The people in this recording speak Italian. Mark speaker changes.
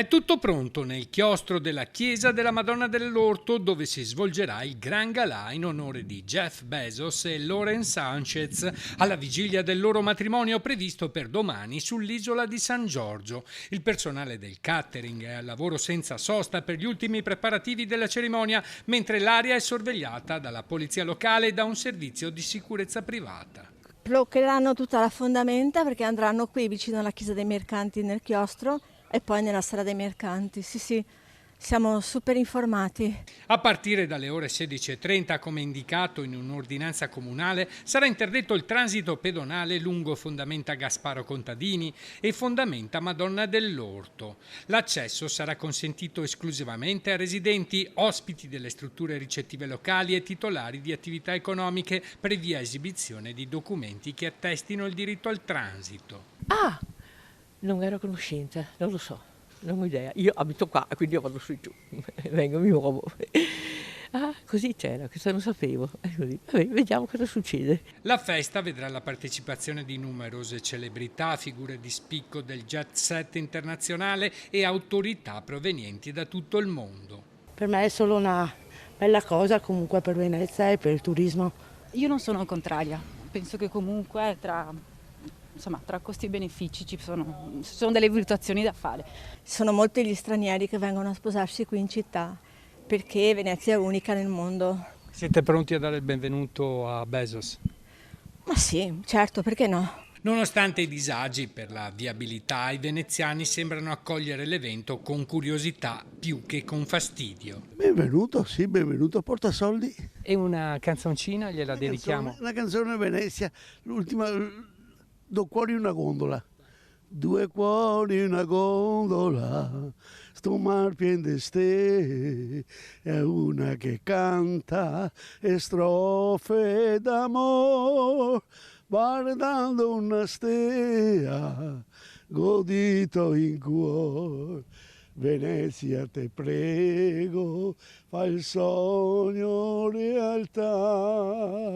Speaker 1: È tutto pronto nel chiostro della chiesa della Madonna dell'Orto, dove si svolgerà il Gran Galà in onore di Jeff Bezos e Lauren Sanchez alla vigilia del loro matrimonio previsto per domani sull'isola di San Giorgio. Il personale del catering è al lavoro senza sosta per gli ultimi preparativi della cerimonia, mentre l'area è sorvegliata dalla polizia locale e da un servizio di sicurezza privata.
Speaker 2: Bloccheranno tutta la fondamenta perché andranno qui vicino alla chiesa dei mercanti nel chiostro e poi nella strada dei mercanti. Sì, siamo super informati.
Speaker 1: A partire dalle ore 16:30, come indicato in un'ordinanza comunale, sarà interdetto il transito pedonale lungo Fondamenta Gasparo Contadini e Fondamenta Madonna dell'Orto. L'accesso sarà consentito esclusivamente a residenti, ospiti delle strutture ricettive locali e titolari di attività economiche, previa esibizione di documenti che attestino il diritto al transito.
Speaker 3: Ah, non ero a conoscenza, non lo so, non ho idea. Io abito qua, quindi io vado su e giù, vengo, mi muovo. Ah, così c'era, questo non sapevo. È così. Vabbè, vediamo cosa succede.
Speaker 1: La festa vedrà la partecipazione di numerose celebrità, figure di spicco del jet set internazionale e autorità provenienti da tutto il mondo.
Speaker 4: Per me è solo una bella cosa comunque per Venezia e per il turismo.
Speaker 5: Io non sono contraria, penso che comunque tra costi e benefici ci sono delle valutazioni da fare.
Speaker 2: Sono molti gli stranieri che vengono a sposarsi qui in città perché Venezia è unica nel mondo.
Speaker 1: Siete pronti a dare il benvenuto a Bezos?
Speaker 2: Ma sì, certo, perché no?
Speaker 1: Nonostante i disagi per la viabilità, i veneziani sembrano accogliere l'evento con curiosità più che con fastidio.
Speaker 6: Benvenuto, sì, benvenuto, porta soldi.
Speaker 1: E una canzoncina gliela dedichiamo.
Speaker 6: Una canzone Venezia, l'ultima, due cuori in una gondola. Due cuori in una gondola, sto mar pien de ste, è una che canta e strofe d'amor, guardando una stea, godito in cuor. Venezia te prego, fa il sogno realtà.